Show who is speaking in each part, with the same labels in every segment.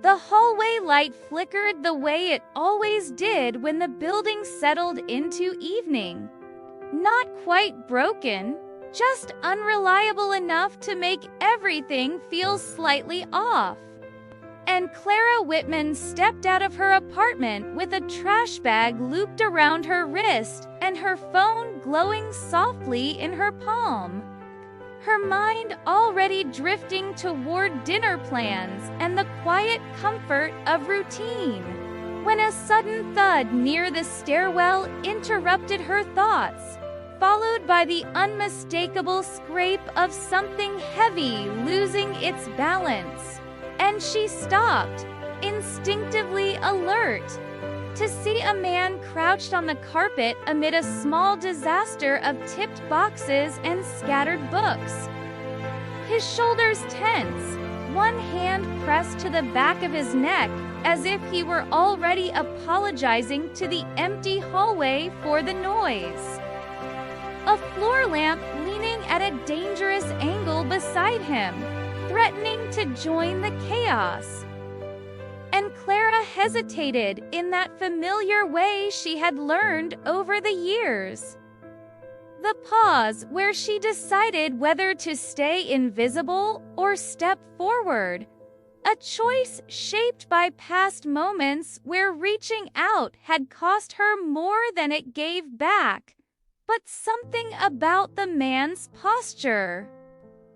Speaker 1: The hallway light flickered the way it always did when the building settled into evening. Not quite broken, just unreliable enough to make everything feel slightly off. And Clara Whitman stepped out of her apartment with a trash bag looped around her wrist and her phone glowing softly in her palm. Her mind already drifting toward dinner plans and the quiet comfort of routine, when a sudden thud near the stairwell interrupted her thoughts, followed by the unmistakable scrape of something heavy losing its balance. And she stopped, instinctively alert, to see a man crouched on the carpet amid a small disaster of tipped boxes and scattered books. His shoulders tense, one hand pressed to the back of his neck as if he were already apologizing to the empty hallway for the noise. A floor lamp leaning at a dangerous angle beside him, threatening to join the chaos. And Clara hesitated in that familiar way she had learned over the years. The pause where she decided whether to stay invisible or step forward. A choice shaped by past moments where reaching out had cost her more than it gave back. But something about the man's posture,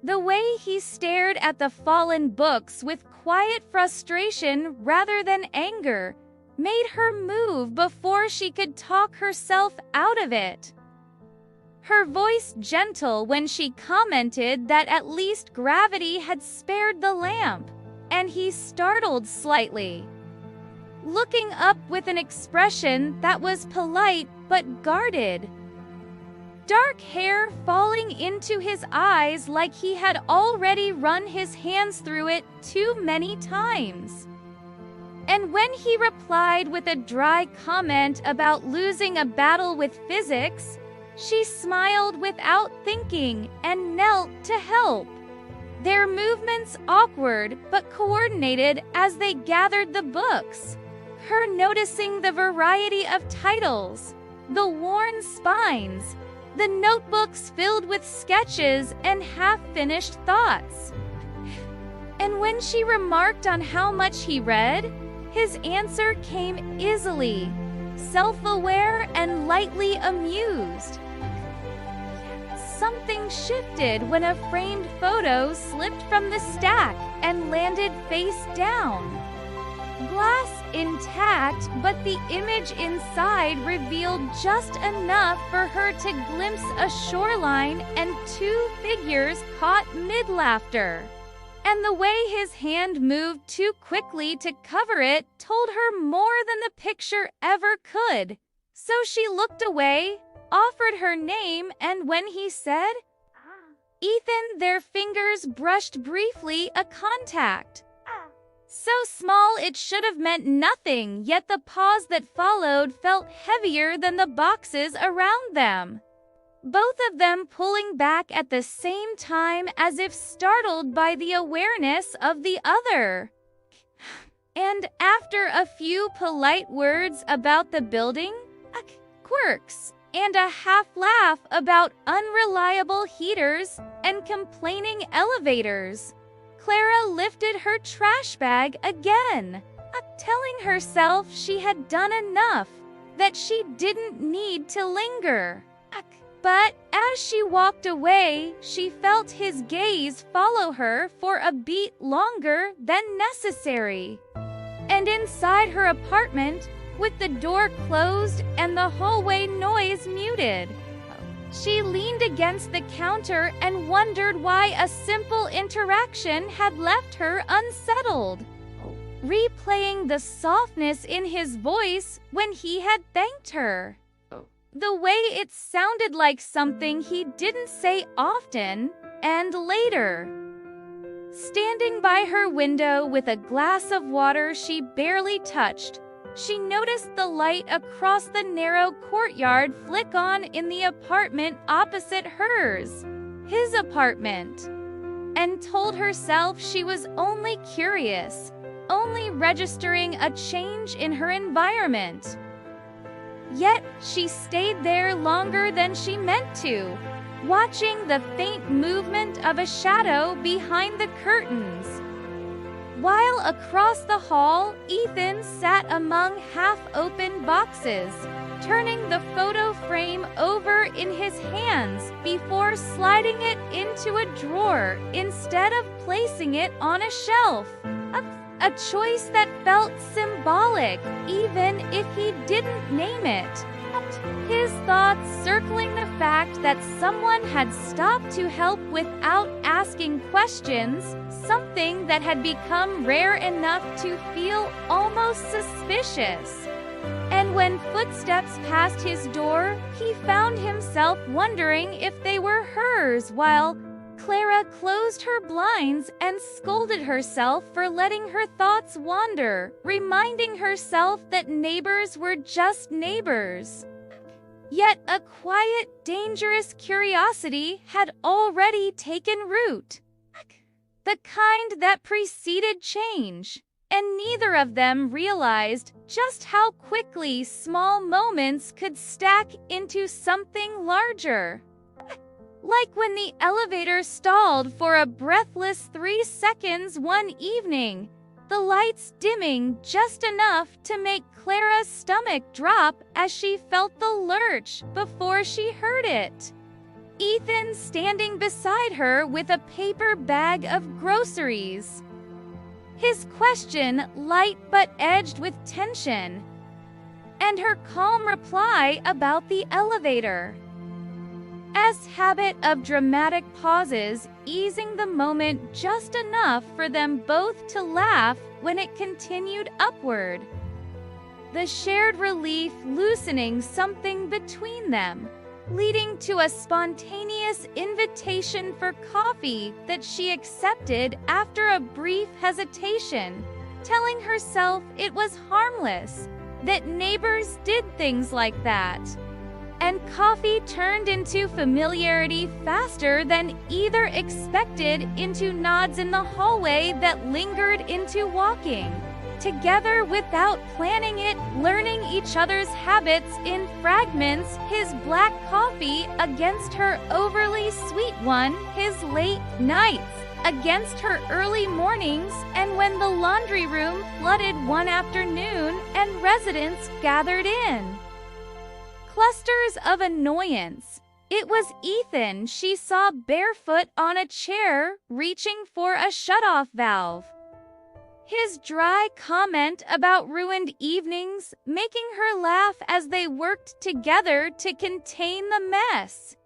Speaker 1: the way he stared at the fallen books with quiet frustration rather than anger, made her move before she could talk herself out of it. Her voice gentle when she commented that at least gravity had spared the lamp, and he startled slightly, looking up with an expression that was polite but guarded. Dark hair falling into his eyes like he had already run his hands through it too many times. And when he replied with a dry comment about losing a battle with physics, she smiled without thinking and knelt to help. Their movements awkward but coordinated as they gathered the books, her noticing the variety of titles, the worn spines, the notebooks filled with sketches and half-finished thoughts. And when she remarked on how much he read, his answer came easily, self-aware and lightly amused. Something shifted when a framed photo slipped from the stack and landed face down. Glass intact, but the image inside revealed just enough for her to glimpse a shoreline and two figures caught mid-laughter. And the way his hand moved too quickly to cover it told her more than the picture ever could. So she looked away, offered her name, and when he said, "Ethan," their fingers brushed briefly a contact. So small it should have meant nothing, yet the pause that followed felt heavier than the boxes around them. Both of them pulling back at the same time as if startled by the awareness of the other. And after a few polite words about the building, quirks, and a half-laugh about unreliable heaters and complaining elevators, Clara lifted her trash bag again, telling herself she had done enough, that she didn't need to linger. But as she walked away, she felt his gaze follow her for a beat longer than necessary. And inside her apartment, with the door closed and the hallway noise muted, she leaned against the counter and wondered why a simple interaction had left her unsettled, replaying the softness in his voice when he had thanked her. The way it sounded like something he didn't say often, and later. Standing by her window with a glass of water she barely touched, she noticed the light across the narrow courtyard flick on in the apartment opposite hers, his apartment, and told herself she was only curious, only registering a change in her environment. Yet, she stayed there longer than she meant to, watching the faint movement of a shadow behind the curtains. While across the hall, Ethan sat among half-open boxes, turning the photo frame over in his hands before sliding it into a drawer instead of placing it on a shelf. A choice that felt symbolic, even if he didn't name it. His thoughts circling the fact that someone had stopped to help without asking questions, something that had become rare enough to feel almost suspicious. And when footsteps passed his door, he found himself wondering if they were hers, while Clara closed her blinds and scolded herself for letting her thoughts wander, reminding herself that neighbors were just neighbors. Yet a quiet, dangerous curiosity had already taken root, the kind that preceded change, and neither of them realized just how quickly small moments could stack into something larger. Like when the elevator stalled for a breathless 3 seconds one evening, the lights dimming just enough to make Clara's stomach drop as she felt the lurch before she heard it. Ethan standing beside her with a paper bag of groceries. His question light but edged with tension, and her calm reply about the elevator. As habit of dramatic pauses, easing the moment just enough for them both to laugh when it continued upward. The shared relief loosening something between them, leading to a spontaneous invitation for coffee that she accepted after a brief hesitation, telling herself it was harmless, that neighbors did things like that. And coffee turned into familiarity faster than either expected, into nods in the hallway that lingered into walking together without planning it, learning each other's habits in fragments, his black coffee against her overly sweet one, his late nights against her early mornings, and when the laundry room flooded one afternoon and residents gathered in. Clusters of annoyance. It was Ethan she saw barefoot on a chair, reaching for a shutoff valve. His dry comment about ruined evenings, making her laugh as they worked together to contain the mess.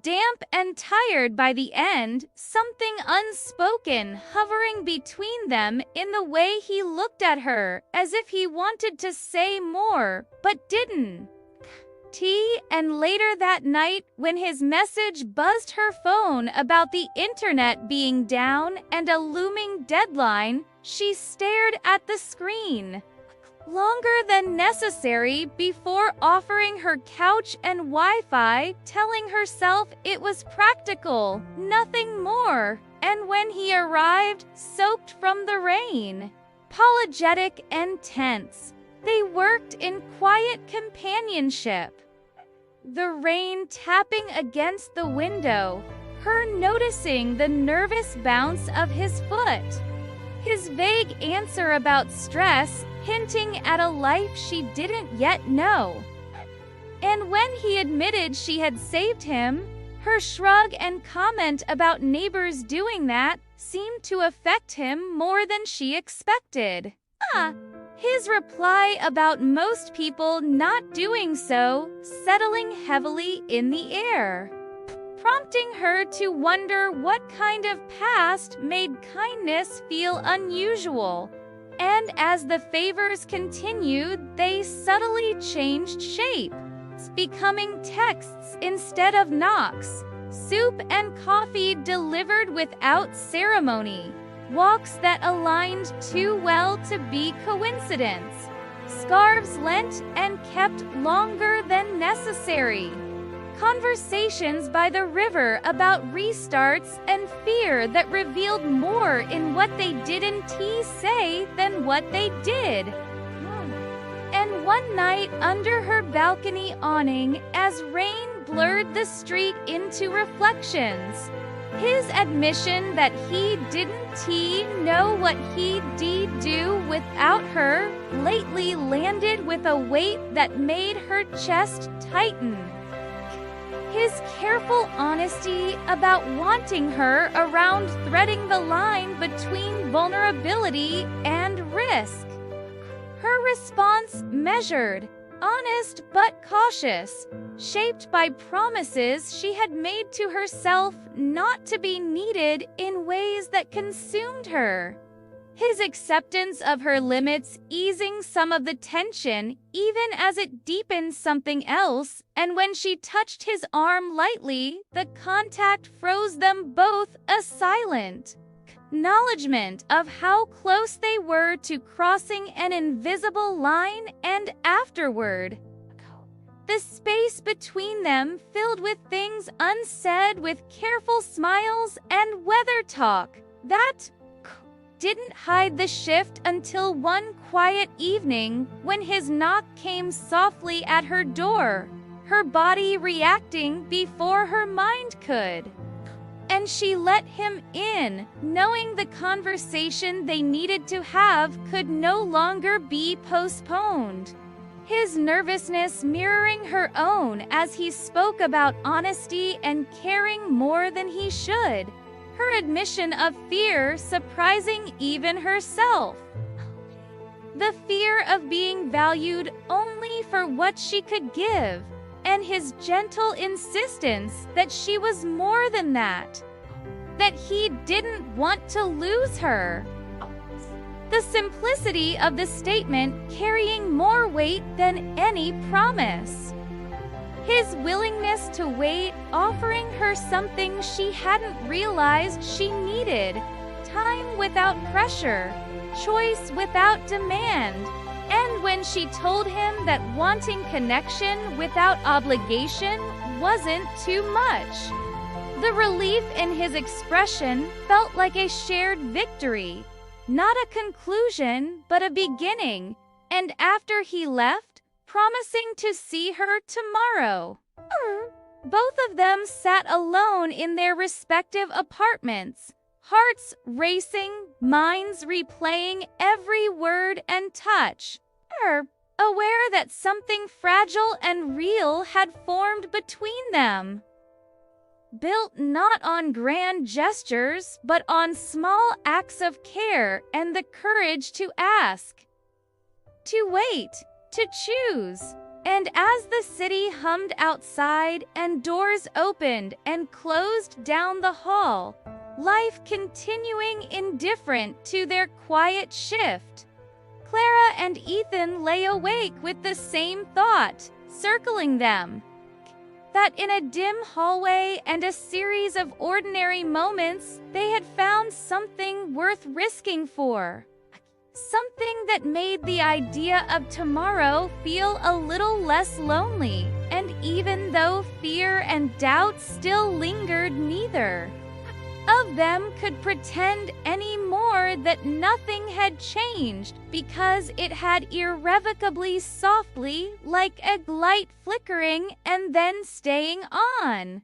Speaker 1: Damp and tired by the end, something unspoken hovering between them in the way he looked at her, as if he wanted to say more, but didn't. And later that night, when his message buzzed her phone about the internet being down and a looming deadline, she stared at the screen longer than necessary before offering her couch and Wi-Fi, telling herself it was practical, nothing more. And when he arrived, soaked from the rain, apologetic and tense, they worked in quiet companionship. The rain tapping against the window, her noticing the nervous bounce of his foot. His vague answer about stress, hinting at a life she didn't yet know. And when he admitted she had saved him, her shrug and comment about neighbors doing that seemed to affect him more than she expected. His reply about most people not doing so, settling heavily in the air, prompting her to wonder what kind of past made kindness feel unusual. And as the favors continued, they subtly changed shape, becoming texts instead of knocks, soup and coffee delivered without ceremony, walks that aligned too well to be coincidence, scarves lent and kept longer than necessary, Conversations by the river about restarts and fear that revealed more in what they didn't say than what they did. And one night under her balcony awning, as rain blurred the street into reflections, his admission that he didn't know what he'd do without her lately landed with a weight that made her chest tighten. His careful honesty about wanting her around, threading the line between vulnerability and risk. Her response measured, honest but cautious, shaped by promises she had made to herself not to be needed in ways that consumed her. His acceptance of her limits easing some of the tension even as it deepened something else, and when she touched his arm lightly, the contact froze them both, a silent acknowledgement of how close they were to crossing an invisible line, and afterward, the space between them filled with things unsaid, with careful smiles and weather talk that didn't hide the shift until one quiet evening when his knock came softly at her door, her body reacting before her mind could. And she let him in, knowing the conversation they needed to have could no longer be postponed. His nervousness mirroring her own as he spoke about honesty and caring more than he should. Her admission of fear surprising even herself. The fear of being valued only for what she could give, and his gentle insistence that she was more than that he didn't want to lose her. The simplicity of the statement carrying more weight than any promise. His willingness to wait, offering her something she hadn't realized she needed, time without pressure, choice without demand. And when she told him that wanting connection without obligation wasn't too much, the relief in his expression felt like a shared victory, not a conclusion, but a beginning. And after he left, promising to see her tomorrow, both of them sat alone in their respective apartments, hearts racing, minds replaying every word and touch, aware that something fragile and real had formed between them. Built not on grand gestures, but on small acts of care and the courage to ask, to wait, to choose. And as the city hummed outside and doors opened and closed down the hall, life continuing indifferent to their quiet shift, Clara and Ethan lay awake with the same thought, circling them. That in a dim hallway and a series of ordinary moments, they had found something worth risking for. Something that made the idea of tomorrow feel a little less lonely, and even though fear and doubt still lingered, neither of them could pretend anymore that nothing had changed, because it had irrevocably, softly, like a light flickering and then staying on.